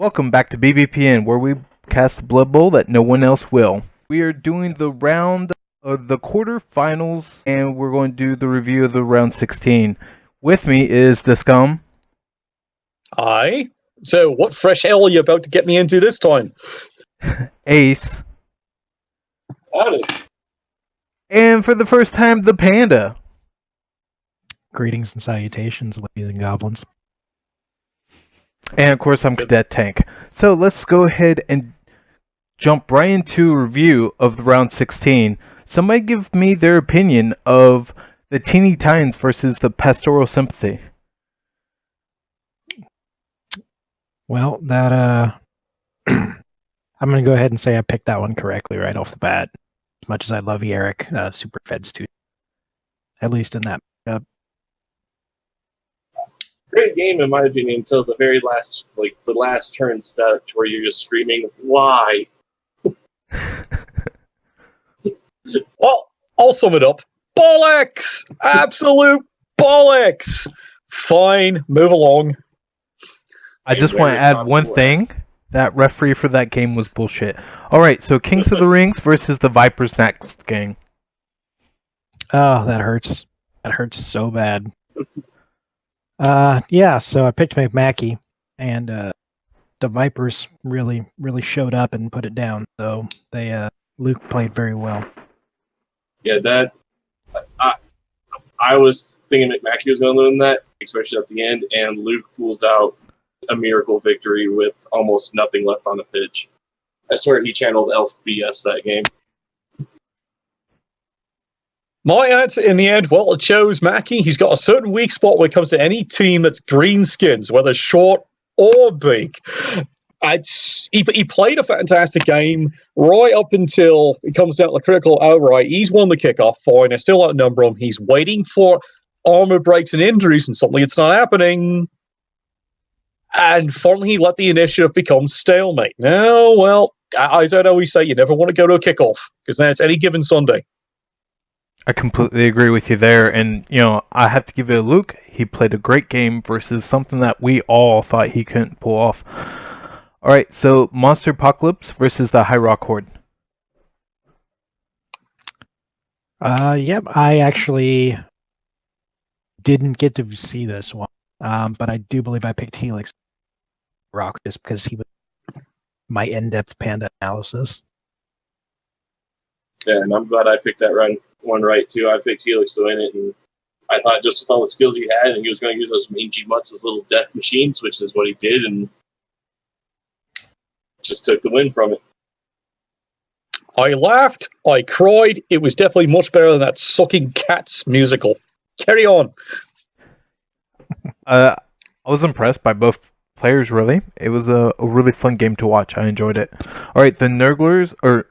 Welcome back to BBPN, where we cast the Blood Bowl that no one else will. We are doing the round of the quarterfinals, and we're going to do the review of the round 16. With me is the Scum. Aye. So, what fresh hell are you about to get me into this time? Ace. Howdy. And for the first time, the Panda. Greetings and salutations, ladies and goblins. And of course, I'm Cadet Tank. So let's go ahead and jump right into a review of the round 16. Somebody give me their opinion of the Teeny Titans versus the Pastoral Sympathy. Well, that I'm gonna go ahead and say I picked that one correctly right off the bat. As much as I love Eric, Super Feds too. At least in that matchup. Great game in my opinion until the very last, the last turn sucked where you're just screaming, why? Well, I'll sum it up. Bollocks! Absolute bollocks! Fine, move along. I just want to add one thing. That referee for that game was bullshit. Alright, so Kings of the Rings versus the Vipers next gang. Oh, that hurts. That hurts so bad. Yeah, so I picked McMackey, and the Vipers really showed up and put it down. So Luke played very well. Yeah, I was thinking McMackey was going to win that, especially at the end, and Luke pulls out a miracle victory with almost nothing left on the pitch. I swear he channeled Elf BS that game. My answer in the end, well, it shows Mackie. He's got a certain weak spot when it comes to any team that's greenskins, whether short or big. He played a fantastic game right up until it comes down to the critical outright. He's won the kickoff, fine. I still outnumber him. He's waiting for armor breaks and injuries, and suddenly it's not happening. And finally, he let the initiative become stalemate. Now, well, as I always say, you never want to go to a kickoff, because then it's any given Sunday. I completely agree with you there, and I have to give it to Luke. He played a great game versus something that we all thought he couldn't pull off. Alright, so Monster Apocalypse versus the High Rock Horde. Yep, I actually didn't get to see this one, but I do believe I picked Helix Rock just because he was my in-depth Panda analysis. Yeah, and I'm glad I picked that one right, too. I picked Helix to win it, and I thought just with all the skills he had, and he was going to use those mangy mutts as little death machines, which is what he did, and just took the win from it. I laughed, I cried. It was definitely much better than that Sucking Cats musical. Carry on. I was impressed by both players, really. It was a really fun game to watch. I enjoyed it. Alright, the Nurglers, or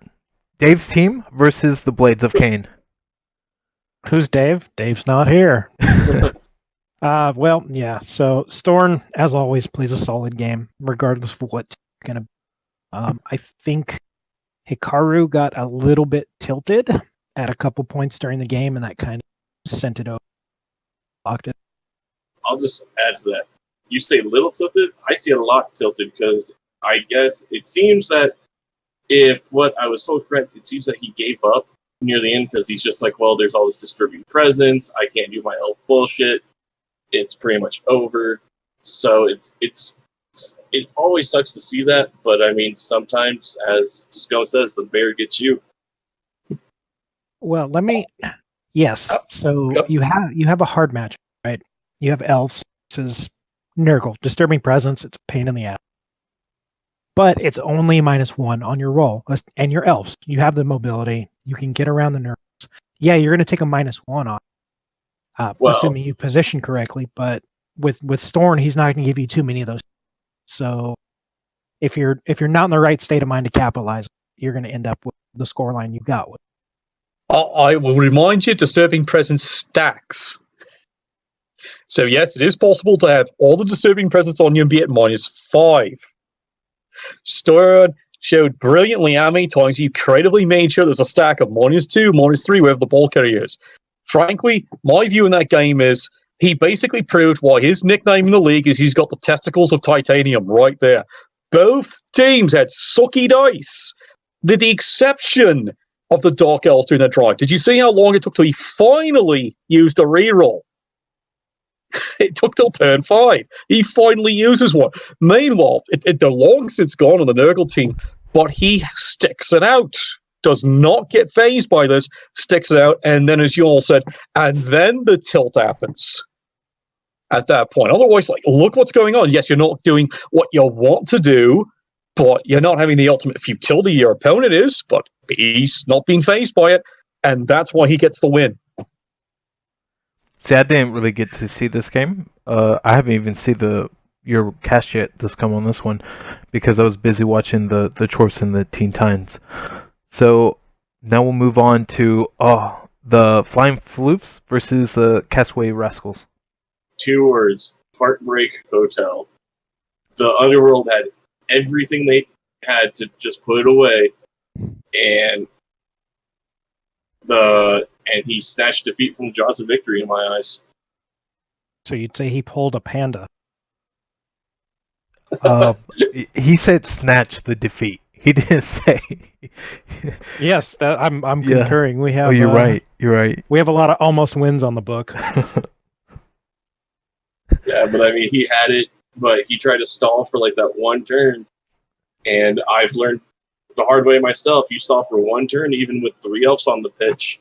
Dave's team versus the Blades of Cain. Who's Dave? Dave's not here. Well, yeah. So Storn, as always, plays a solid game, regardless of what it's gonna be. I think Hikaru got a little bit tilted at a couple points during the game, and that kind of sent it over. Locked it. I'll just add to that. You say little tilted, I see a lot tilted, because I guess it seems that if what I was told correct, it seems that he gave up near the end because he's just like, well, there's all this disturbing presence. I can't do my elf bullshit. It's pretty much over. So it always sucks to see that, but I mean, sometimes, as Scum says, the bear gets you. Well, yes. So you have a hard match, right? You have elves versus Nurgle, disturbing presence. It's a pain in the ass. But it's only -1 on your roll, and your elves. You have the mobility. You can get around the Nurgles. Yeah, you're going to take a -1 on, assuming you position correctly. But with Storn, he's not going to give you too many of those. So if you're not in the right state of mind to capitalize, you're going to end up with the scoreline you got with. I will remind you, disturbing presence stacks. So yes, it is possible to have all the disturbing presence on you and be at -5. Stern showed brilliantly how many times he creatively made sure there's a stack of -2, -3, wherever the ball carrier is. Frankly, my view in that game is he basically proved why his nickname in the league is he's got the testicles of titanium right there. both teams had sucky dice, with the exception of the Dark Elves during that drive. Did you see how long it took till he finally used a reroll? It took till turn 5. He finally uses one. Meanwhile, they're long since gone on the Nurgle team, but he sticks it out. Does not get phased by this, sticks it out, and then, as you all said, and then the tilt happens at that point. Otherwise, like, look what's going on. Yes, you're not doing what you want to do, but you're not having the ultimate futility your opponent is, but he's not being phased by it, and that's why he gets the win. See, I didn't really get to see this game. I haven't even seen your cast yet, this come on this one, because I was busy watching the Chorfs and the Teen Titans. So now we'll move on to the Flying Floofs versus the Castaway Rascals. 2 words: Heartbreak Hotel. The Underworld had everything they had to just put it away, and he snatched defeat from the jaws of victory in my eyes. So you'd say he pulled a Panda. He said snatch the defeat. He didn't say. Yes, I'm concurring. We have. Oh, you're right. You're right. We have a lot of almost wins on the book. Yeah, but I mean, he had it, but he tried to stall for like that one turn, and I've learned the hard way myself. You stall for one turn, even with 3 elves on the pitch,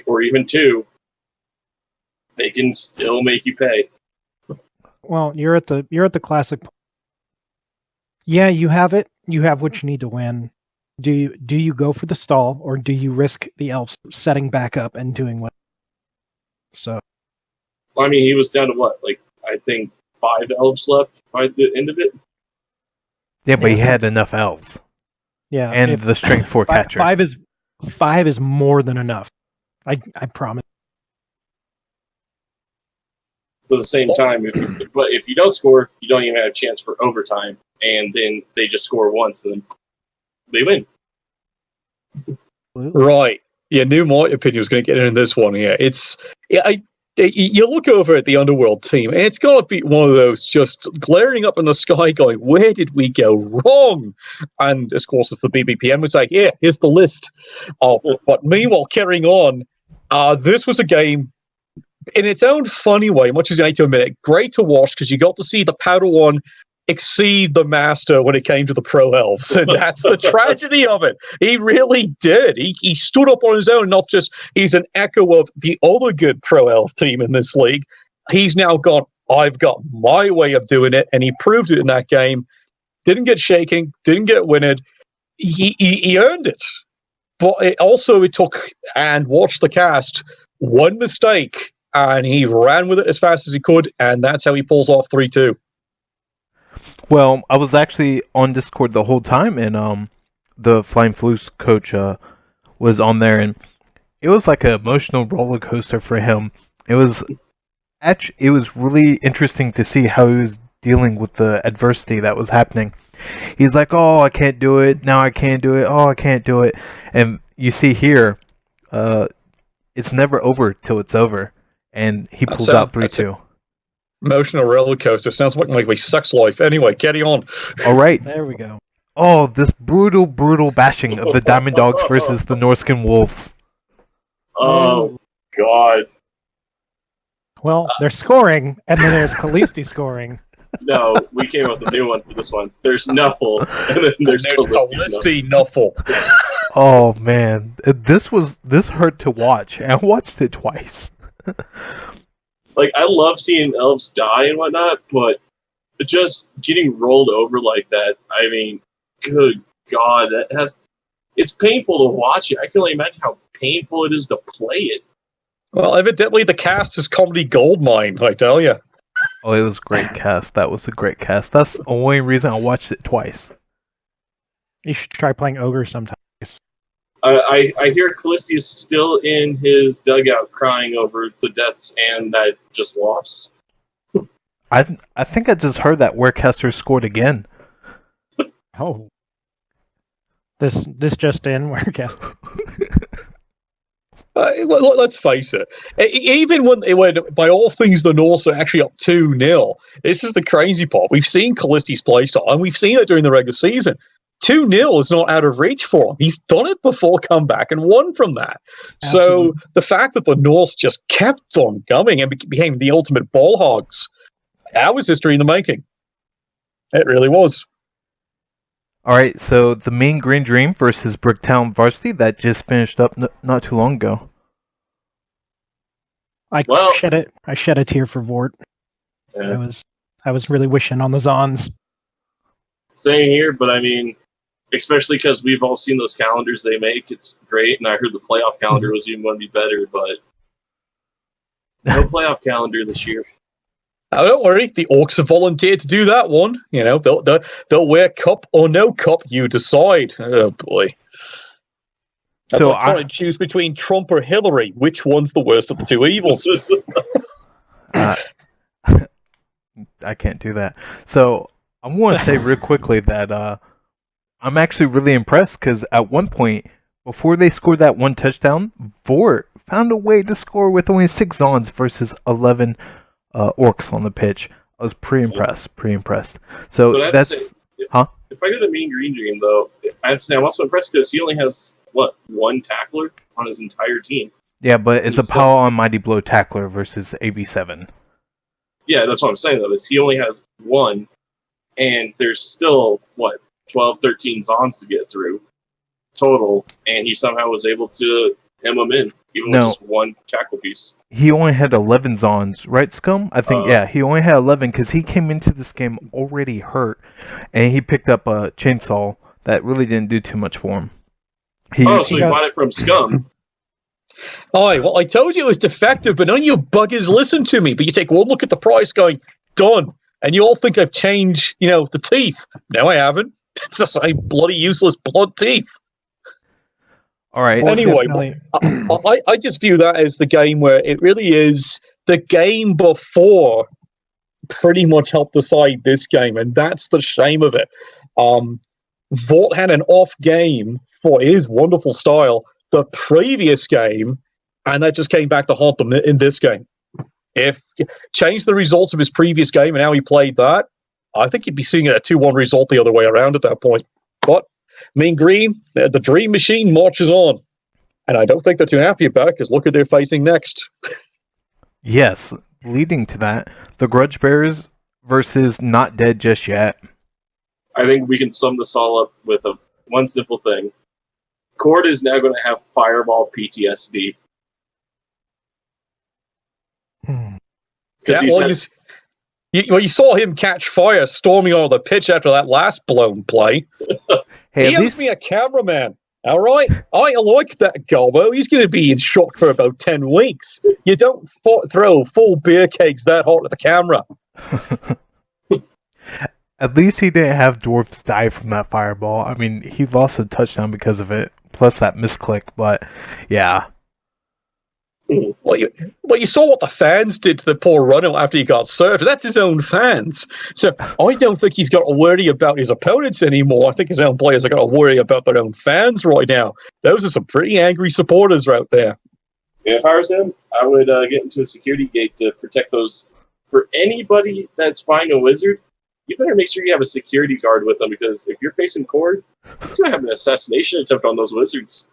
or even 2, they can still make you pay. Well, you're at the classic. Yeah, you have it. You have what you need to win. Do you go for the stall, or do you risk the elves setting back up and doing what? So. Well, I mean, he was down to what? Like, I think 5 elves left by the end of it. Yeah, but he had enough elves. Yeah, and the strength 4 catchers. 5 is more than enough. I promise. But at the same time, if you don't score, you don't even have a chance for overtime, and then they just score once, and they win. Right. Yeah, knew my opinion was going to get in this one. Yeah, you look over at the Underworld team, and it's got to be one of those just glaring up in the sky going, where did we go wrong? And, of course, it's the BBPN was like, yeah, here's the list. But meanwhile, carrying on, this was a game, in its own funny way, much as you hate to admit it, great to watch because you got to see the Padawan exceed the Master when it came to the Pro Elves. And that's the tragedy of it. He really did. He stood up on his own, not just he's an echo of the other good Pro Elf team in this league. He's now gone, I've got my way of doing it, and he proved it in that game. Didn't get shaking, didn't get winned. He earned it. But it took, and watch the cast, one mistake, and he ran with it as fast as he could, and that's how he pulls off 3-2. Well, I was actually on Discord the whole time, and the Flying Floofs coach was on there, and it was like an emotional roller coaster for him. It was really interesting to see how he was dealing with the adversity that was happening. He's like, oh, I can't do it. Now I can't do it. Oh, I can't do it. And you see here, it's never over till it's over. And he pulls out 3-2. Emotional roller coaster. Sounds like my sex life. Anyway, carry on. All right. There we go. Oh, this brutal bashing of the Diamond Dogs versus the Norskin Wolves. Oh, God. Well, they're scoring, and then there's Khaleesi scoring. No, we came up with a new one for this one. There's Nuffle, and then there's Khaleesi Nuffle. Oh, man. This hurt to watch. I watched it twice. Like, I love seeing elves die and whatnot, but just getting rolled over like that, I mean, good God, it's painful to watch it. I can only imagine how painful it is to play it. Well, evidently the cast is comedy goldmine, I tell you. Oh, it was a great cast. That was a great cast. That's the only reason I watched it twice. You should try playing Ogre sometime. I hear Callisti is still in his dugout crying over the deaths and that just loss. I think I just heard that Warcaster scored again. Oh. This just in, Warcaster. Let's face it. Even when by all things the Norse are actually up 2-0, this is the crazy part. We've seen Callisti's play style, and we've seen it during the regular season. 2-0 is not out of reach for him. He's done it before, come back and won from that. Absolutely. So the fact that the Norse just kept on coming and became the ultimate ball hogs, that was history in the making. It really was. All right, so the Mean Green Dream versus Bricktown Varsity that just finished up not too long ago. I shed a tear for Vort. Yeah. I was really wishing on the Zons. Same here, but I mean, especially because we've all seen those calendars they make. It's great, and I heard the playoff calendar was even going to be better, but no playoff calendar this year. Oh, don't worry. The Orcs have volunteered to do that one. You know, they'll wear cup or no cup. You decide. Oh boy. That's So like trying to choose between Trump or Hillary. Which one's the worst of the two evils? I can't do that. So I want to say real quickly that I'm actually really impressed because at one point, before they scored that one touchdown, Vort found a way to score with only 6 Zons versus 11 Orcs on the pitch. I was pretty impressed. So that's... If I go to Mean Green Dream, though, I have to say I'm also impressed because he only has, one tackler on his entire team. Yeah, but it's a Power on Mighty Blow tackler versus AV7. Yeah, that's what I'm saying, though, is he only has one, and there's still, 12, 13 Zons to get through total, and he somehow was able to hem them in, even with just one tackle piece. He only had 11 Zons, right, Scum? I think, he only had 11 because he came into this game already hurt, and he picked up a chainsaw that really didn't do too much for him. So you bought it from Scum. Well, I told you it was defective, but none of you buggers listen to me. But you take one look at the price going, done. And you all think I've changed, the teeth. No, I haven't. It's the same bloody useless blood teeth. All right. Anyway, I just view that as the game where it really is the game before pretty much helped decide this game. And that's the shame of it. Vort had an off game for his wonderful style the previous game, and that just came back to haunt them in this game. If changed the results of his previous game and how he played that, I think you'd be seeing a 2-1 result the other way around at that point. But Mean Green, the Dream Machine marches on, and I don't think they're too happy about it because look who they're facing next. Yes, leading to that, the Grudge Bears versus Not Dead Just Yet. I think we can sum this all up with one simple thing. Cord is now going to have Fireball PTSD. You saw him catch fire storming on the pitch after that last blown play. Hey, he owes me a cameraman. All right? I like that Galbo. He's going to be in shock for about 10 weeks. You don't throw full beer kegs that hot at the camera. At least he didn't have Dwarfs die from that fireball. I mean, he lost a touchdown because of it, plus that misclick, but yeah. Well, you saw what the fans did to the poor runner after he got served. That's his own fans. So I don't think he's got to worry about his opponents anymore. I think his own players are going to worry about their own fans right now. Those are some pretty angry supporters out there. If I was him, I would get into a security gate to protect those. For anybody that's buying a wizard, you better make sure you have a security guard with them, because if you're facing Cord, he's going to have an assassination attempt on those wizards.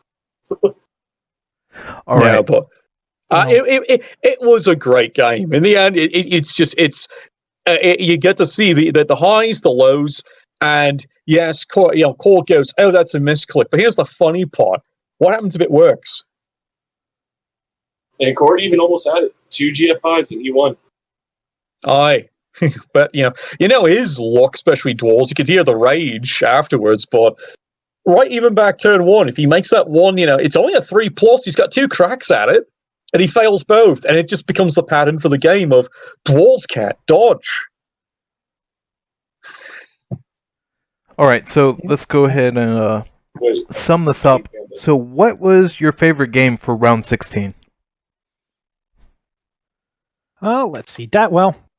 All right. Yeah, but it was a great game. In the end, you get to see the highs, the lows, and yes, Cord goes, oh, that's a misclick. But here's the funny part: what happens if it works? And Cord even almost had it. 2 GF5s and he won. Aye. But his luck, especially Dwarves, you could hear the rage afterwards. But right, even back turn 1, if he makes that one, it's only a 3+. He's got 2 cracks at it, and he fails both, and it just becomes the pattern for the game of Dwarves can't dodge. All right, so let's go ahead and sum this up. So, what was your favorite game for round 16? Oh, let's see.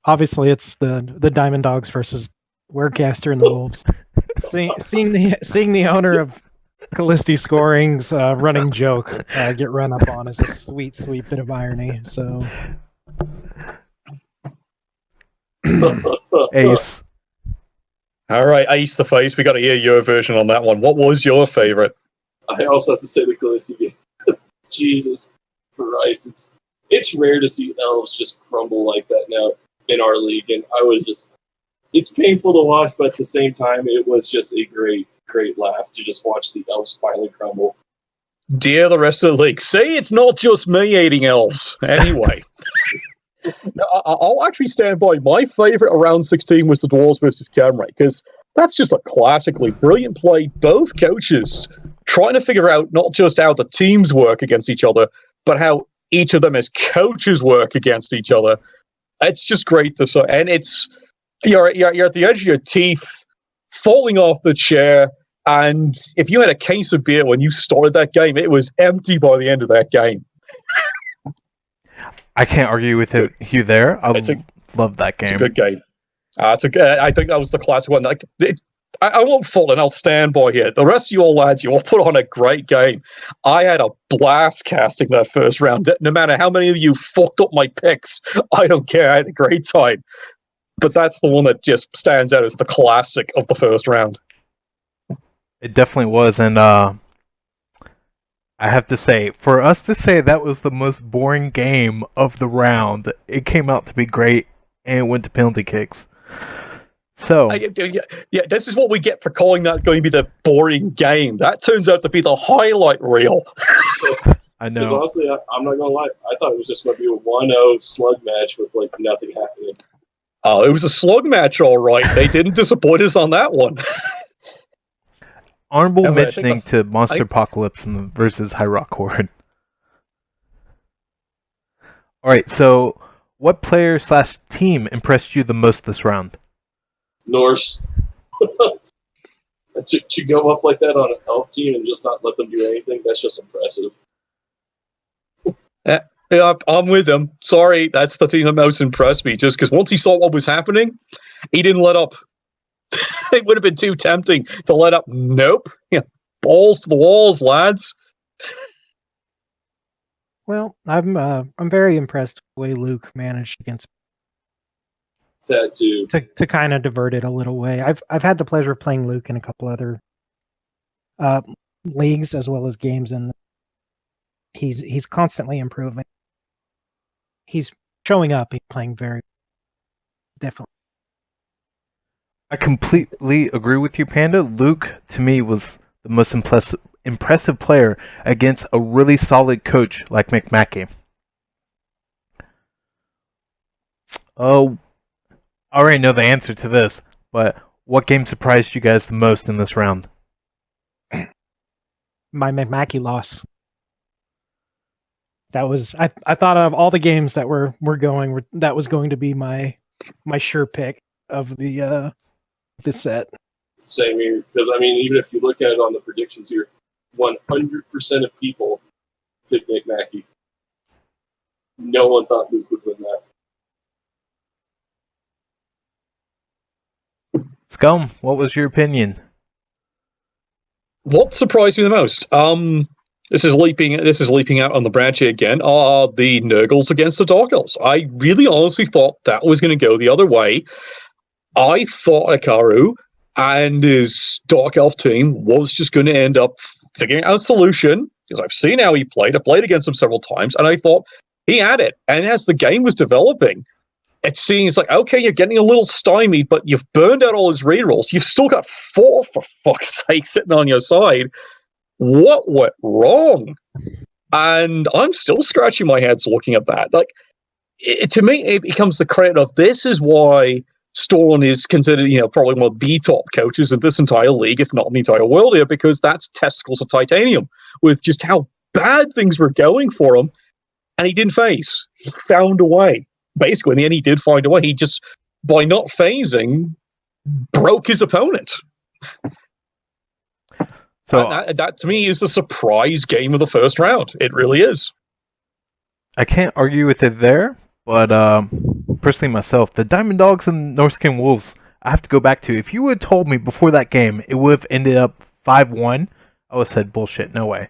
Obviously, it's the Diamond Dogs versus Werecaster and the Wolves. Seeing the owner of Callisti Scoring's running joke get run up on is a sweet, sweet bit of irony. So, Ace. All right, Ace the Face, we got to hear your version on that one. What was your favorite? I also have to say the Callisti game. Jesus Christ, it's rare to see elves just crumble like that now in our league, and it's painful to watch, but at the same time, it was just a great laugh to just watch the elves finally crumble. Dear the rest of the league, say it's not just me hating elves. Anyway. No, I'll actually stand by. My favorite around 16 was the Dwarves versus Camray, because that's just a classically brilliant play. Both coaches trying to figure out not just how the teams work against each other, but how each of them as coaches work against each other. It's just great to see. And you're at the edge of your teeth, falling off the chair, and if you had a case of beer when you started that game, it was empty by the end of that game. I can't argue with you there. I love that game. It's a good game. I think that was the classic one. I won't fall and I'll stand by here. The rest of you all lads, you all put on a great game. I had a blast casting that first round. No matter how many of you fucked up my picks, I don't care. I had a great time. But that's the one that just stands out as the classic of the first round. It definitely was, and I have to say, for us to say that was the most boring game of the round, it came out to be great, and it went to penalty kicks. So, yeah, this is what we get for calling that going to be the boring game. That turns out to be the highlight reel. I know. Because honestly, I'm not gonna lie, I thought it was just going to be a 1-0 slug match with like nothing happening. Oh, it was a slug match, all right. They didn't disappoint us on that one. Honorable mentioning to Monster Apocalypse versus High Rock Horde. Alright, so what player / team impressed you the most this round? Norse. to go up like that on an elf team and just not let them do anything, that's just impressive. Yeah, I'm with him. Sorry, that's the team that most impressed me, just because once he saw what was happening, he didn't let up. It would have been too tempting to let up. Nope. Yeah, balls to the walls, lads. Well, I'm very impressed with the way Luke managed against That too. to kind of divert it a little way. I've had the pleasure of playing Luke in a couple other leagues as well as games, and he's constantly improving. He's showing up. He's playing very definitely. I completely agree with you, Panda. Luke, to me, was the most impressive player against a really solid coach like McMackey. Oh, I already know the answer to this, but what game surprised you guys the most in this round? My McMackey loss. That was I thought of all the games that were going, that was going to be my sure pick of the set. Same here, because I mean, even if you look at it on the predictions here, 100% of people picked Nick Mackey. No one thought Luke would win that. Scum, what was your opinion? What surprised me the most? This is leaping out on the branch here again. Are the Nurgles against the Dark Elves? I really honestly thought that was going to go the other way. I thought Akaru and his Dark Elf team was just going to end up figuring out a solution, because I've seen how he played. I played against him several times, and I thought he had it. And as the game was developing, it seems like, okay, you're getting a little stymied, but you've burned out all his rerolls. You've still got 4, for fuck's sake, sitting on your side. What went wrong? And I'm still scratching my head looking at that. Like, to me, it becomes the credit of this is why Storn is considered, probably one of the top coaches in this entire league, if not in the entire world here, because that's testicles of titanium with just how bad things were going for him. And he didn't phase. He found a way. Basically, in the end, he did find a way. He just, by not phasing, broke his opponent. So that to me is the surprise game of the first round. It really is. I can't argue with it there, but personally myself, the Diamond Dogs and Northskin Wolves, I have to go back to. If you would have told me before that game it would have ended up 5-1, I would have said bullshit. No way.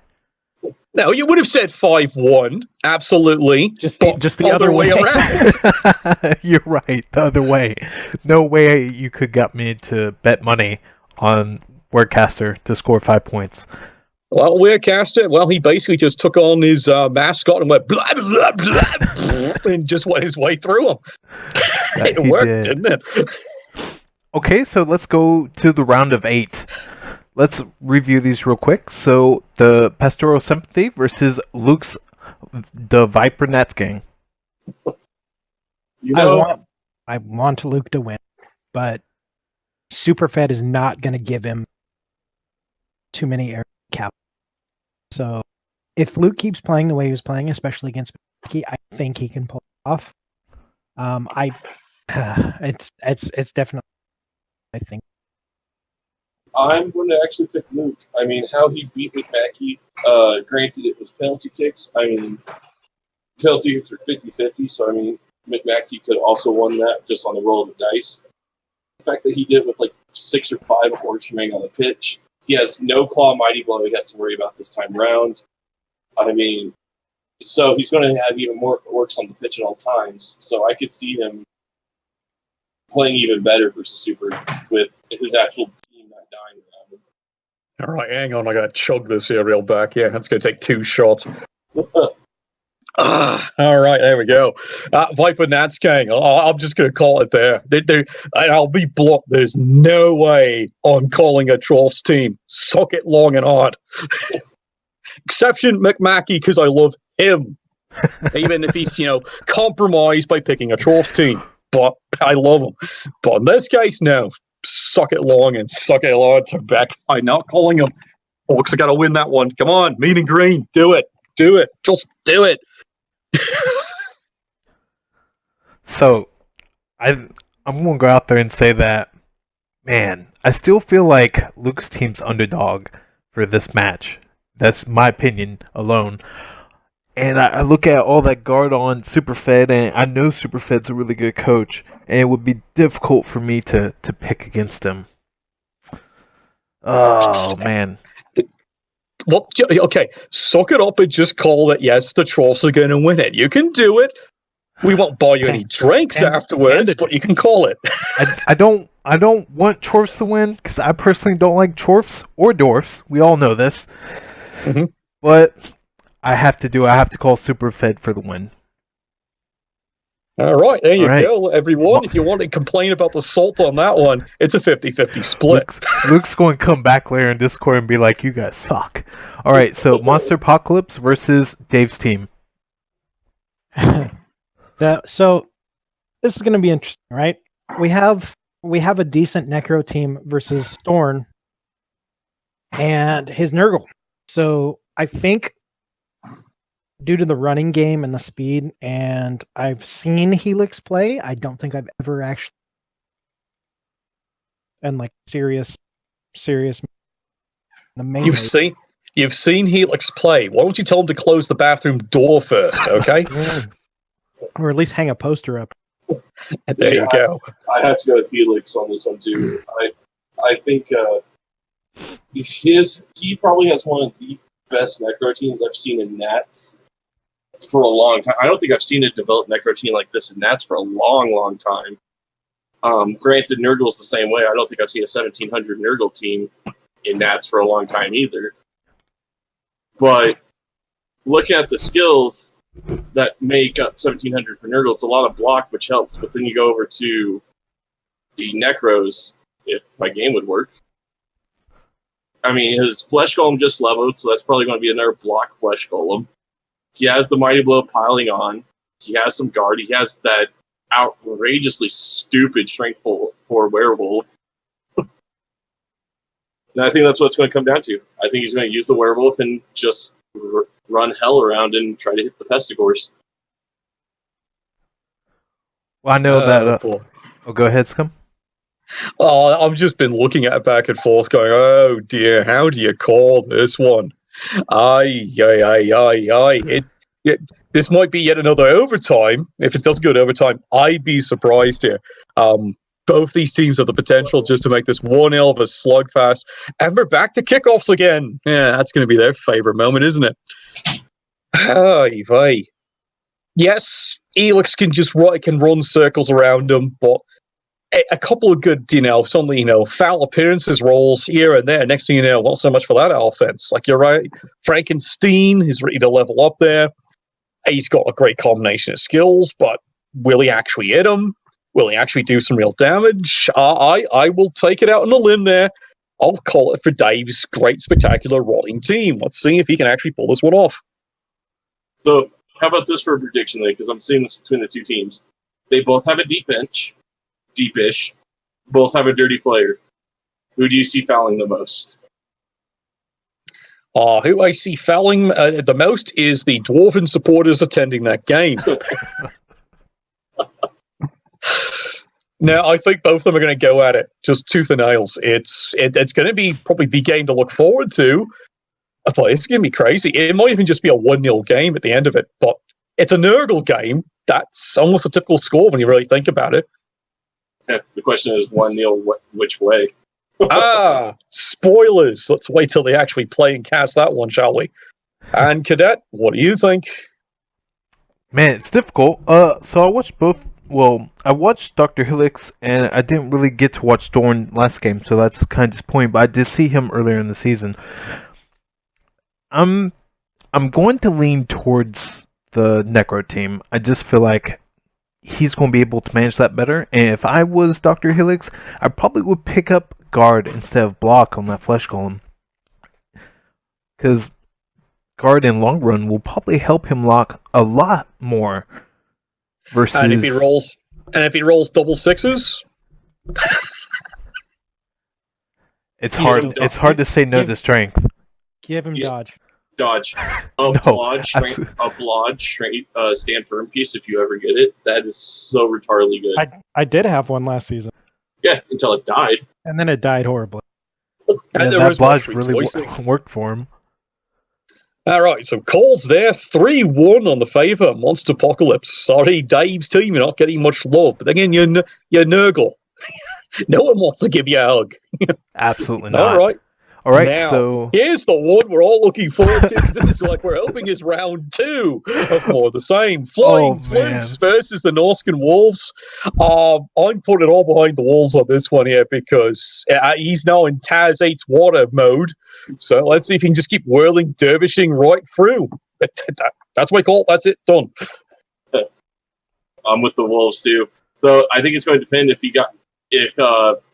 No, you would have said 5-1. Absolutely. Just the other way. around. You're right. The other way. No way you could get me to bet money on Wordcaster to score 5 points. Well, Weircaster, he basically just took on his mascot and went blah, blah, blah, blah, and just went his way through him. It worked, didn't it? Okay, so let's go to the round of 8. Let's review these real quick. So, the Pastoral Sympathy versus Luke's the Viper Nets gang. I want Luke to win, but Superfed is not going to give him too many air cap. So if Luke keeps playing the way he was playing, especially against Mickey, I think he can pull it off. It's definitely, I think. I'm going to actually pick Luke. I mean, how he beat McMackey, granted it was penalty kicks. I mean, penalty kicks are 50-50, so I mean, McMackey could also won that just on the roll of the dice. The fact that he did it with like 6 or 5 Orchmang on the pitch. He has no claw mighty blow he has to worry about this time around. I mean, so he's going to have even more orcs on the pitch at all times. So I could see him playing even better versus Super with his actual team not dying around him. All right, hang on. I got to chug this here real back. Yeah, that's going to take 2 shots. All right, there we go. Viper Nats Gang. I'm just going to call it there. I'll be blunt. There's no way I'm calling a Troll's team. Suck it long and hard. Exception McMackey, because I love him. Even if he's, compromised by picking a Troll's team. But I love him. But in this case, no. Suck it long and suck it hard to back. I'm not calling him. Folks, I got to win that one. Come on, mean and green. Do it. Do it. Just do it. So, I'm going to go out there and say that, man, I still feel like Luke's team's underdog for this match. That's my opinion alone. And I look at all that guard on Superfed, and I know Superfed's a really good coach, and it would be difficult for me to pick against him. Oh, man. Well, okay, suck it up and just call it, yes, the Trolls are going to win it. You can do it. We won't buy you any drinks afterwards, but you can call it. I don't want Chorfs to win, because I personally don't like Chorfs or Dwarfs. We all know this. Mm-hmm. But I have to call Superfed for the win. All right, there you go, everyone. If you want to complain about the salt on that one, it's a 50-50 split. Luke's going to come back later in Discord and be like, you guys suck. All right, so Monster Apocalypse versus Dave's team. So this is going to be interesting, right? We have a decent Necro team versus Storn and his Nurgle. So I think due to the running game and the speed, and I've seen Helix play, I don't think I've ever actually and like serious the main You've seen Helix play. Why don't you tell him to close the bathroom door first, okay? Or at least hang a poster up. There you go. I have to go with Helix on this one too. I think he probably has one of the best Necro teams I've seen in Nats for a long time. I don't think I've seen a developed Necro team like this in Nats for a long, long time. Granted, Nurgle's the same way. I don't think I've seen a 1700 Nurgle team in Nats for a long time either. But look at the skills that make up 1700 for Nurgle. It's a lot of block, which helps. But then you go over to the Necros, if my game would work. I mean, his Flesh Golem just leveled, so that's probably going to be another block Flesh Golem. He has the Mighty Blow piling on. He has some guard. He has that outrageously stupid Strength for Werewolf. And I think that's what it's going to come down to. I think he's going to use the Werewolf and just run hell around and try to hit the Pestigores. Well, I know that... go ahead, Scum. Oh, I've just been looking at it back and forth going, oh dear, how do you call this one? This might be yet another overtime. If it does go to overtime, I'd be surprised here. both these teams have the potential just to make this 1-0 of a slugfest. And we're back to kickoffs again. Yeah, that's going to be their favorite moment, isn't it? Ay vey. Yes, Elix can run circles around him, but a couple of good, foul appearances, rolls here and there. Next thing you know, not so much for that offense. Like, you're right, Frankenstein is ready to level up there. He's got a great combination of skills, but will he actually hit him? Will he actually do some real damage? I will take it out on a limb there. I'll call it for Dave's great, spectacular rotting team. Let's see if he can actually pull this one off. So, how about this for a prediction, then? Because I'm seeing this between the two teams. They both have a deep bench. Deepish. Both have a dirty player. Who do you see fouling the most? Who I see fouling the most is the Dwarven supporters attending that game. Now, I think both of them are going to go at it, just tooth and nails. It's going to be probably the game to look forward to. But it's going to be crazy. It might even just be a 1-0 game at the end of it. But it's a Nurgle game. That's almost a typical score when you really think about it. Yeah, the question is 1-0 which way? Spoilers. Let's wait till they actually play and cast that one, shall we? And Cadet, what do you think? Man, it's difficult. So I watched both. Well, I watched Dr. Helix, and I didn't really get to watch Dorn last game, so that's kind of disappointing. But I did see him earlier in the season. I'm going to lean towards the Necro team. I just feel like he's going to be able to manage that better. And if I was Dr. Helix, I probably would pick up guard instead of block on that flesh golem. Because guard in long run will probably help him lock a lot more. Versus... And if he rolls double sixes, it's hard to say no to strength. Give him dodge. Dodge. Blodge stand firm piece if you ever get it. That is so retardedly good. I did have one last season. Yeah, until it died. And then it died horribly. And that Blodge really worked for him. All right, so Cole's there, 3-1 on the favor. Monster Apocalypse. Sorry, Dave's team, you're not getting much love. But again, you're Nurgle. No one wants to give you a hug. Absolutely not. All right, now, so here's the one we're all looking forward to, because this is like we're hoping is round 2 of more of the same. Flying Flukes versus the Norscan Wolves. I'm putting it all behind the walls on this one here, because he's now in Taz 8's water mode. So let's see if he can just keep whirling, dervishing right through. That's my call. That's it. Done. I'm with the Wolves, too. So I think it's going to depend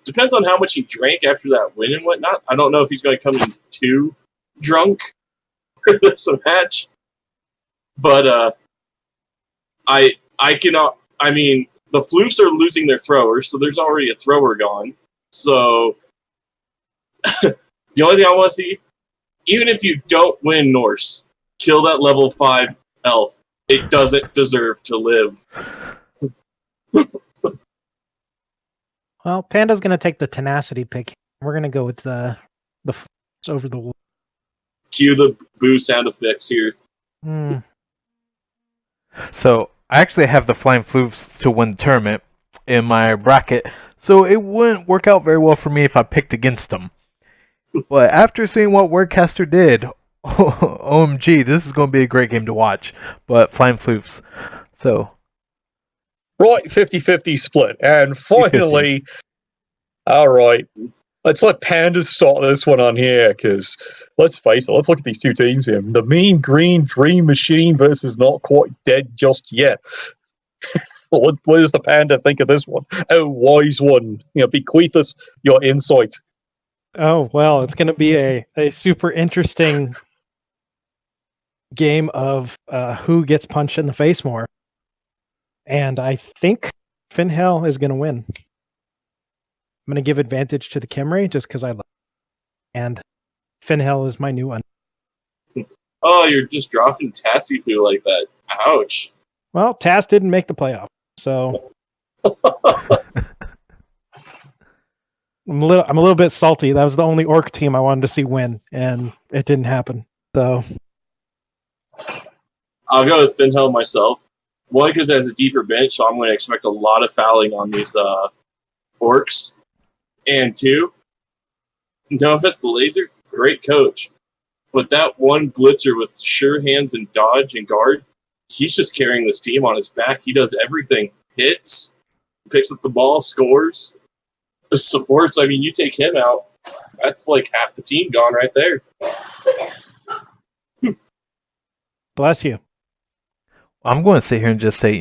depends on how much he drank after that win and whatnot. I don't know if he's going to come in too drunk for this match. But I cannot. I mean, the Flukes are losing their throwers, so there's already a thrower gone. So the only thing I want to see, even if you don't win Norse, kill that level 5 elf. It doesn't deserve to live. Well, Panda's going to take the tenacity pick. We're going to go with the over the wolf. Cue the boo sound effects here. So I actually have the Flying Flukes to win the tournament in my bracket, so it wouldn't work out very well for me if I picked against them. But after seeing what Wordcaster did, OMG, this is going to be a great game to watch. But Flying Flukes, so... Right, 50-50 split. And finally, 50. All right, let's let Panda start this one on here, because let's face it, let's look at these two teams here. The Mean Green Dream Machine versus Not Quite Dead Just Yet. What does the Panda think of this one? Oh, wise one. Bequeath us your insight. Oh, well, it's going to be a super interesting game of who gets punched in the face more. And I think Finhell is going to win. I'm going to give advantage to the Kimray just because I love it. And Finhell is my new one. Oh, you're just dropping Tassifu like that. Ouch. Well, Tass didn't make the playoff, so I'm a little bit salty. That was the only Orc team I wanted to see win, and it didn't happen. So I'll go with Finhell myself. One, because it has a deeper bench, so I'm going to expect a lot of fouling on these Orcs. And 2, no offense to Laser, great coach. But that one blitzer with sure hands and dodge and guard, he's just carrying this team on his back. He does everything. Hits, picks up the ball, scores, supports. I mean, you take him out, that's like half the team gone right there. Bless you. I'm going to sit here and just say,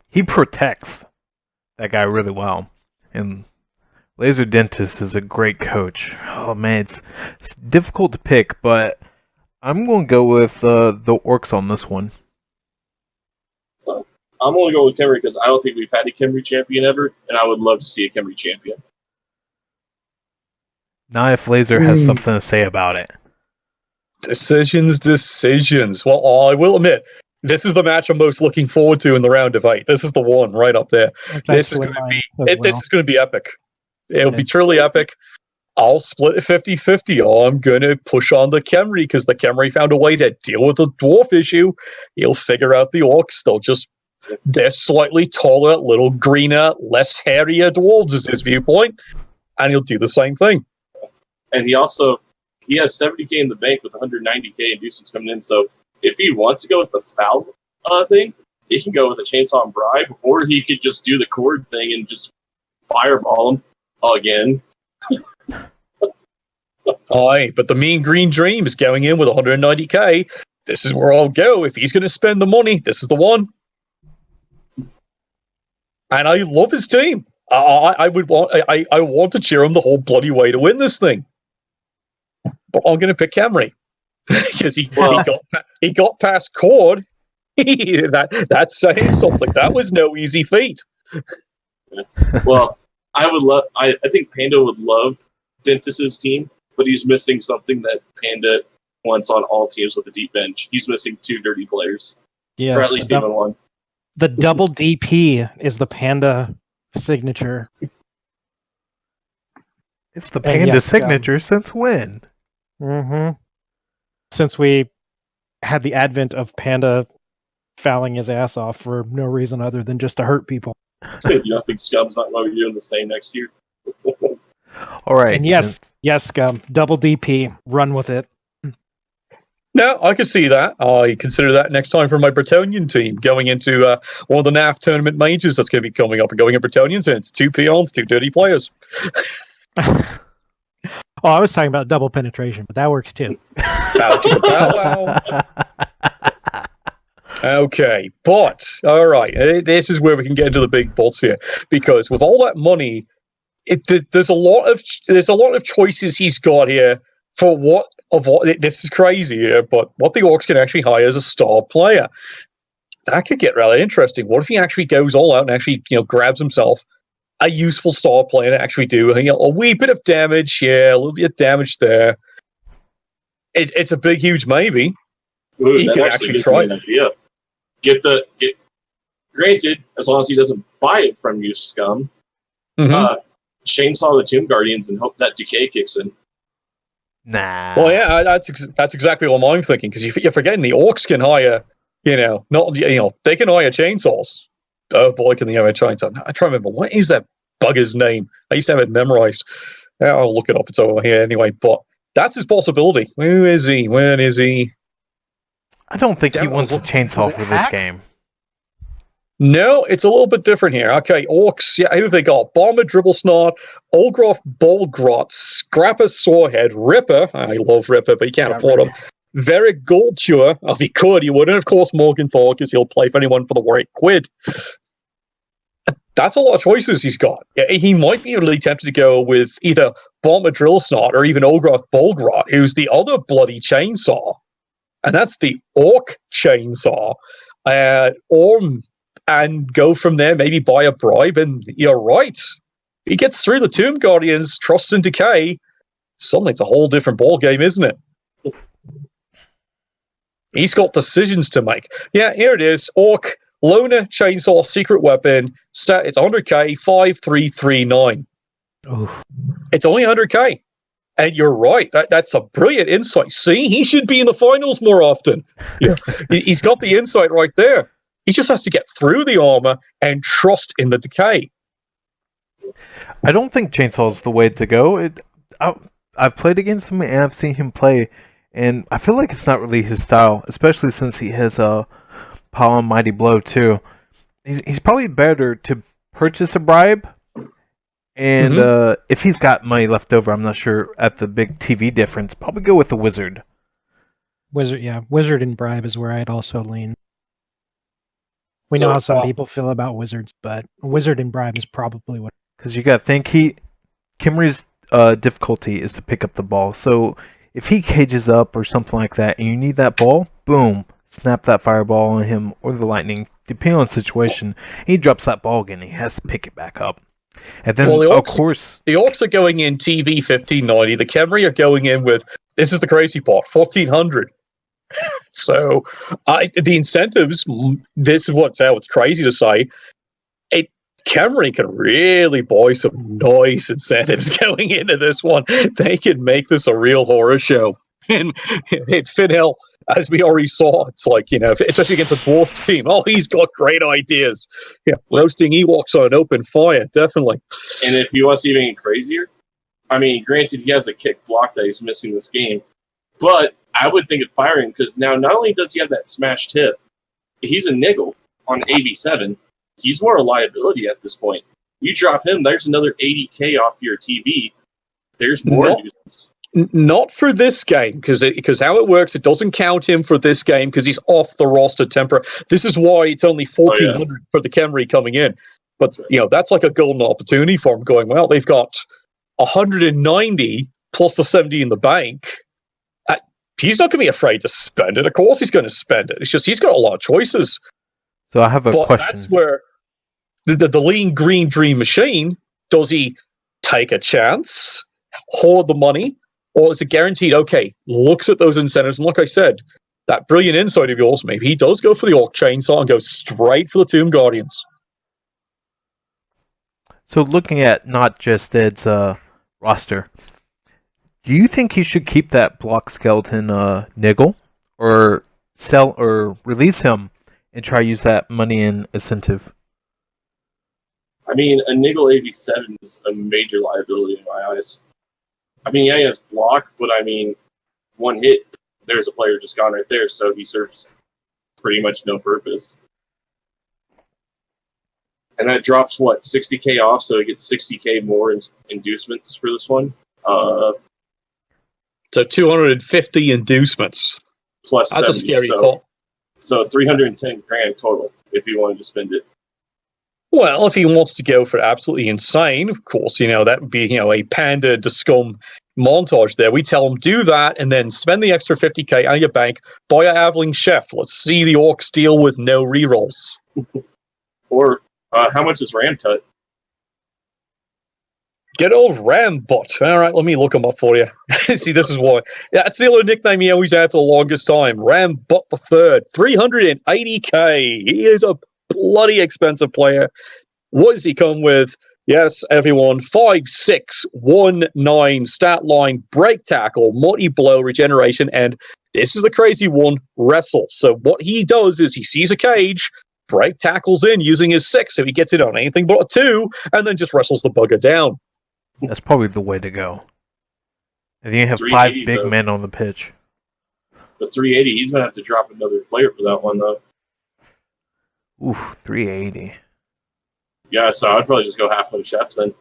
he protects that guy really well. And Laser Dentist is a great coach. Oh, man, it's difficult to pick, but I'm going to go with the Orcs on this one. I'm only going with Khemri because I don't think we've had a Khemri champion ever, and I would love to see a Khemri champion. Now if Laser has something to say about it. Decisions. Well, I will admit, this is the match I'm most looking forward to in the round of 8. This is the one right up there. This is going to be epic. It'll be truly epic. I'll split it 50-50. I'm going to push on the Khemri because the Khemri found a way to deal with the dwarf issue. He'll figure out the Orcs. They're slightly taller, little greener, less hairier dwarves is his viewpoint. And he'll do the same thing. And he has 70k in the bank with 190k inducements coming in. So if he wants to go with the foul thing, he can go with a chainsaw and bribe, or he could just do the cord thing and just fireball him again. Aye, but the Mean Green Dream is going in with 190k. This is where I'll go. If he's going to spend the money, this is the one. And I love his team. I want to cheer him the whole bloody way to win this thing. But I'm going to pick Khemri because he got past Cord. That's saying something. That was no easy feat. Well, I think Panda would love Dentist's team, but he's missing something that Panda wants on all teams with a deep bench. He's missing 2 dirty players. Yes, or at least even one. The double DP is the Panda signature. It's the Panda signature since when? Mm-hmm. Since we had the advent of Panda fouling his ass off for no reason other than just to hurt people. You don't think Scum's not going to be doing the same next year? All right. And yes, Scum, double DP, run with it. No, I could see that. I consider that next time for my Bretonian team going into one of the NAF tournament majors that's going to be coming up and going in Bretonians. And it's 2 peons, 2 dirty players. Oh, I was talking about double penetration, but that works too. Okay, but all right, this is where we can get into the big bolts here, because with all that money, there's a lot of choices he's got here for what this is crazy here, but what the Orcs can actually hire as a star player. That could get really interesting. What if he actually goes all out and actually grabs himself a useful star player to actually do a wee bit of damage, a little bit of damage there. It's a big, huge maybe. Ooh, he can actually try an idea. Granted, as long as he doesn't buy it from you, Scum. Mm-hmm. Chainsaw the Tomb Guardians and hope that decay kicks in. Nah. Well, yeah, that's exactly what I'm thinking, because you're forgetting the Orcs can hire, they can hire chainsaws. Oh boy, can they hire chainsaws? I try to remember, what is that bugger's name? I used to have it memorized. I'll look it up. It's over here anyway, but that's his possibility. Where is he? When is he? I don't think he wants a chainsaw for this game. No, it's a little bit different here. Okay, Orcs, who have they got? Bomber, Dribble Snot, Olgroth, Bolgrot, Scrapper, Sorehead, Ripper. I love Ripper, but he can't afford him. Veric, Goldchewer. If he could, he would. And of course, Morgenthau, because he'll play for anyone for the right quid. That's a lot of choices he's got. He might be really tempted to go with either Bomber, Drill Snot, or even Olgroth, Bolgrot, who's the other bloody chainsaw. And that's the Orc chainsaw. And go from there, maybe buy a bribe, and you're right. If he gets through the Tomb Guardians, trusts in decay, suddenly it's a whole different ball game, isn't it? He's got decisions to make. Yeah, here it is. Orc, Loner, Chainsaw, Secret Weapon, stat, it's 100k, 5339. Oof. It's only 100k. And you're right. That's a brilliant insight. See, he should be in the finals more often. Yeah. He's got the insight right there. He just has to get through the armor and trust in the decay. I don't think Chainsaw is the way to go. I've played against him and I've seen him play, and I feel like it's not really his style, especially since he has a Power and Mighty Blow too. He's probably better to purchase a bribe, and if he's got money left over, I'm not sure at the big TV difference. Probably go with the Wizard. Wizard and bribe is where I'd also lean. We know how some people feel about wizards, but Wizard and bribe is probably what. Because you got to think Kimri's difficulty is to pick up the ball. So if he cages up or something like that, and you need that ball, boom, snap that fireball on him or the lightning, depending on the situation. He drops that ball again. He has to pick it back up. And then, of course, the Orcs are going in TV 1590. The Khemri are going in with, this is the crazy part, 1400. So the incentives, this is how it's crazy to say. Khemri can really buy some nice incentives going into this one. They can make this a real horror show. And Finhell, as we already saw, it's like, especially against a dwarf team, he's got great ideas. Yeah, roasting Ewoks on an open fire, definitely. And if he wants even crazier, I mean, granted, he has a kick block that he's missing this game, but I would think of firing, because now not only does he have that smashed hip, he's a niggle on AV7. He's more a liability at this point. You drop him, there's another 80K off your TV. There's more nuisance. Not for this game, because how it works, it doesn't count him for this game because he's off the roster temporarily. This is why it's only 1,400 for the Khemri coming in. But that's like a golden opportunity for him. Going, well, they've got 190 plus the 70 in the bank. He's not going to be afraid to spend it. Of course, he's going to spend it. It's just he's got a lot of choices. So I have a question. That's where the lean green dream machine, does he take a chance, hoard the money, or is it guaranteed, okay, looks at those incentives, and like I said, that brilliant insight of yours, maybe he does go for the Orc Chainsaw and goes straight for the Tomb Guardians. So looking at not just Ed's roster, do you think he should keep that block skeleton niggle, or sell or release him and try to use that money in incentive? I mean, a niggle AV7 is a major liability in my eyes. I mean, yeah, he has block, but I mean, one hit, there's a player just gone right there, so he serves pretty much no purpose. And that drops, 60K off, so he gets 60K more inducements for this one. So 250 inducements. Plus That's 70, a scary call. So 310 grand total, if he wanted to spend it. Well, if he wants to go for absolutely insane, of course, that would be, a Panda to Scum montage there. We tell him, do that, and then spend the extra 50K out of your bank, buy a Aveling Chef. Let's see the Orcs deal with no rerolls. Or, how much is Ram Tut? Good old Ram Butt. All right, let me look him up for you. See, this is why. Yeah, that's the other nickname he always had for the longest time. Ram Butt the Third. 380K. He is a bloody expensive player. What does he come with? Yes, everyone. 5-6-1-9 stat line, break tackle, multi-blow, regeneration, and this is the crazy one, wrestle. So what he does is he sees a cage, break tackles in using his 6 if he gets it on anything but a 2, and then just wrestles the bugger down. That's probably the way to go. And you have 5 big men on the pitch. The 380, he's going to have to drop another player for that one, though. Oof, 380. Yeah, so I'd probably just go halfling chef then.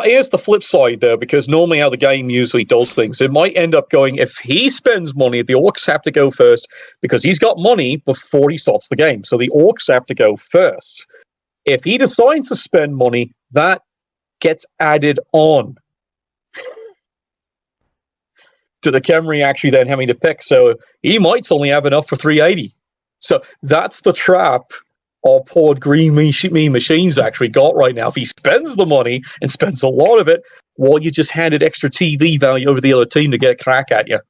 Here's the flip side, though, because normally how the game usually does things, it might end up going, if he spends money, the Orcs have to go first, because he's got money before he starts the game. So the Orcs have to go first. If he decides to spend money, that gets added on to the Khemri actually then having to pick. So he might only have enough for 380. So that's the trap our poor green machines actually got right now. If he spends the money and spends a lot of it, well, you just handed extra TV value over the other team to get a crack at you.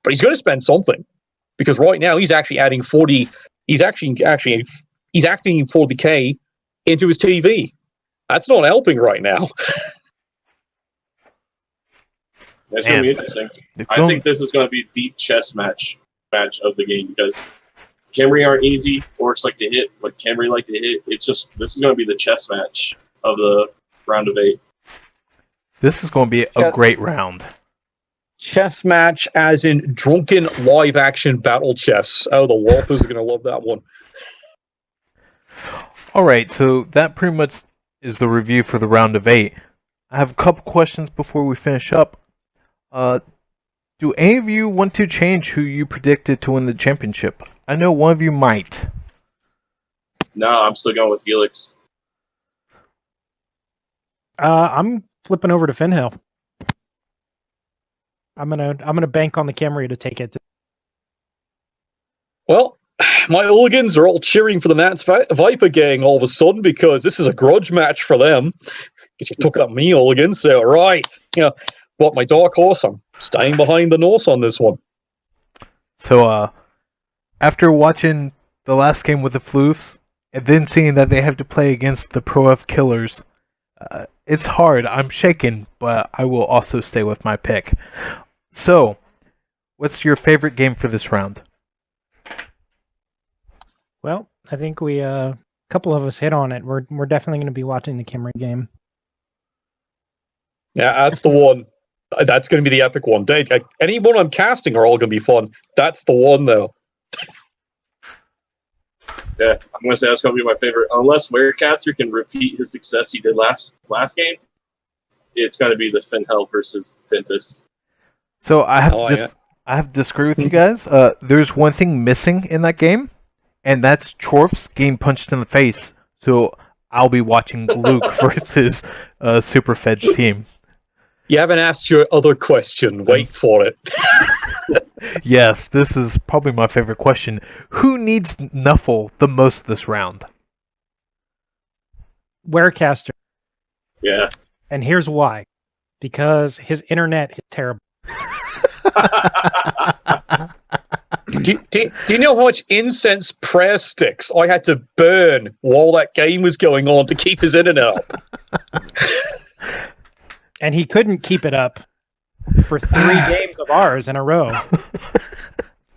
But he's going to spend something, because right now he's actually adding 40. He's acting 40K into his TV. That's not helping right now. That's going to be interesting. I think this is going to be the chess match of the game, because Khemri aren't easy. Orcs like to hit, but Khemri like to hit. It's just, this is going to be the chess match of the round of 8. This is going to be a great round. Chess match as in drunken live-action battle chess. Oh, the Warpers are going to love that one. All right, so that pretty much is the review for the round of 8. I have a couple questions before we finish up. Do any of you want to change who you predicted to win the championship? I know one of you might. No, I'm still going with Helix. I'm flipping over to Finhill. I'm gonna bank on the Camry to take it. Well, my hooligans are all cheering for the Nats Viper gang all of a sudden because this is a grudge match for them. Because you took up me, hooligans. So, right. But my dark horse, I'm staying behind the Norse on this one. So, after watching the last game with the Floofs, and then seeing that they have to play against the Pro F Killers, it's hard. I'm shaken, but I will also stay with my pick. So, what's your favorite game for this round? Well, I think a couple of us hit on it. We're definitely going to be watching the Camry game. Yeah, that's the one. That's going to be the epic one. Anyone I'm casting are all going to be fun. That's the one, though. Yeah, I'm going to say that's going to be my favorite. Unless Warecaster can repeat his success he did last game, it's going to be the Finhell versus Dentist. So I have to disagree with you guys. There's one thing missing in that game, and that's Chorfs getting punched in the face. So I'll be watching Luke versus Superfed's team. You haven't asked your other question. Wait for it. Yes, this is probably my favorite question. Who needs Nuffle the most this round? Warecaster. Yeah. And here's why. Because his internet is terrible. Do you know how much incense prayer sticks I had to burn while that game was going on to keep his internet up? And he couldn't keep it up for 3 games of ours in a row.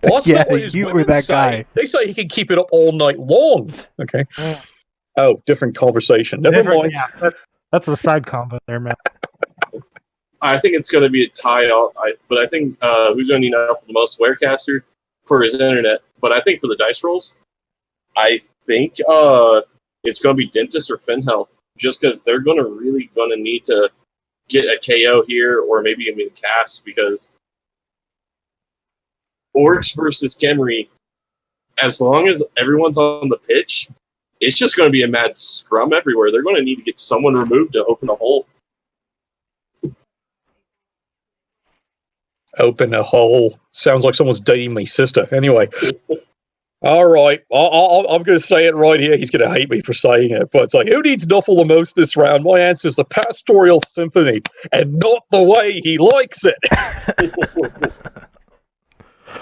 Well, that's Yeah, not what his you were women that say. guy. They say he can keep it up all night long. Okay. Oh, different conversation. Never mind. Yeah, that's a side combo there, man. I think it's going to be a tie, but I think who's going to need enough for the most Warecaster for his internet. But I think for the dice rolls, I think it's going to be Dentist or Finhell, just because they're really going to need to get a KO here, or maybe even a cast, because Orcs versus Kemri, as long as everyone's on the pitch, it's just going to be a mad scrum everywhere. They're going to need to get someone removed to open a hole. Open a hole. Sounds like someone's dating my sister. Anyway. All right. I'm going to say it right here. He's going to hate me for saying it. But it's like, who needs Nuffle the most this round? My answer is the Pastoral Symphony, and not the way he likes it.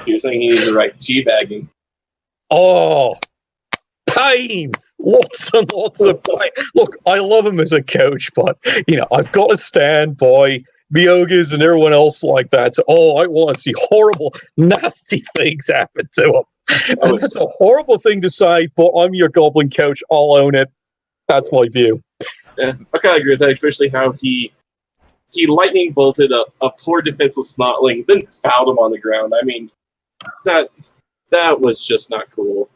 So you're saying he needs the right teabagging. Oh, pain. Lots and lots of pain. Look, I love him as a coach, but, I've got to stand by Miogas and everyone else like that. So, I want to see horrible, nasty things happen to him. And that's a horrible thing to say, but I'm your Goblin coach. I'll own it. That's my view. Yeah, I kind of agree with that, especially how he lightning bolted a poor defenseless Snotling, then fouled him on the ground. I mean, that was just not cool.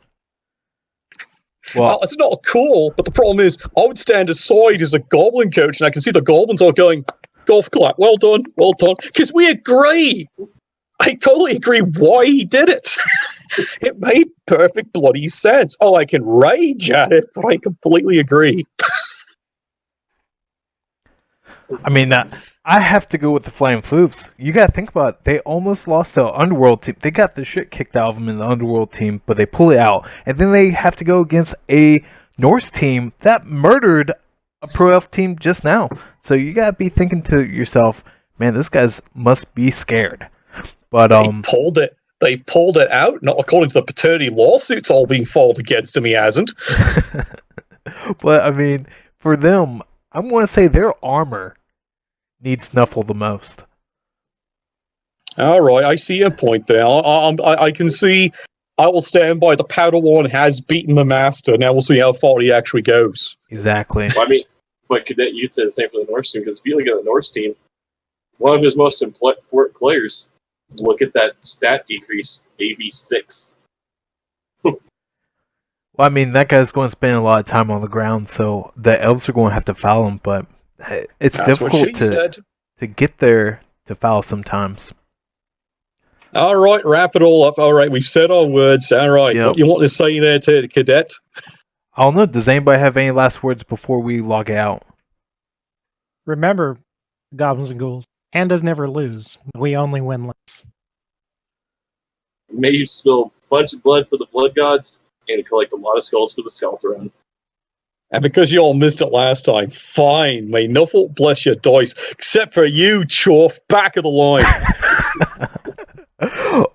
Well, it's not cool, but the problem is I would stand aside as a Goblin coach, and I can see the Goblins all going, golf clap, well done, because we agree. I totally agree why he did it. It made perfect bloody sense. I can rage at it, but I completely agree. I mean, I have to go with the Flying Floofs. You gotta think about it. They almost lost the Underworld team. They got the shit kicked out of them in the Underworld team, but they pull it out. And then they have to go against a Norse team that murdered a Pro Elf team just now. So you gotta be thinking to yourself, man, those guys must be scared. But They pulled it out, not according to the paternity lawsuits all being filed against him. He hasn't. But I mean, for them, I'm going to say their armor needs Snuffle the most. All right, I see a point there. I can see. I will stand by the Padawan has beaten the Master. Now we'll see how far he actually goes. Exactly. Well, I mean, But Cadet, you'd say the same for the Norse team, because if you look at the Norse team, one of his most important players, look at that stat decrease, AV6. Well, I mean, that guy's going to spend a lot of time on the ground, so the elves are going to have to foul him, but it's That's difficult what she said. to get there to foul sometimes. All right, wrap it all up. All right, we've said our words. All right, Yep. What you want to say there to Cadet? I don't know. Does anybody have any last words before we log out? Remember, goblins and ghouls, pandas never lose. We only win less. May you spill a bunch of blood for the blood gods and collect a lot of skulls for the skull throne. And because you all missed it last time, fine. May nothing bless your dice, except for you, Chuff, back of the line.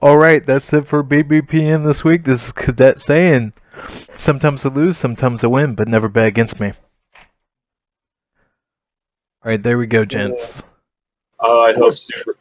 All right, that's it for BBPN this week. This is Cadet saying, sometimes I lose, sometimes I win, but never bet against me. All right, there we go, gents. I hope super.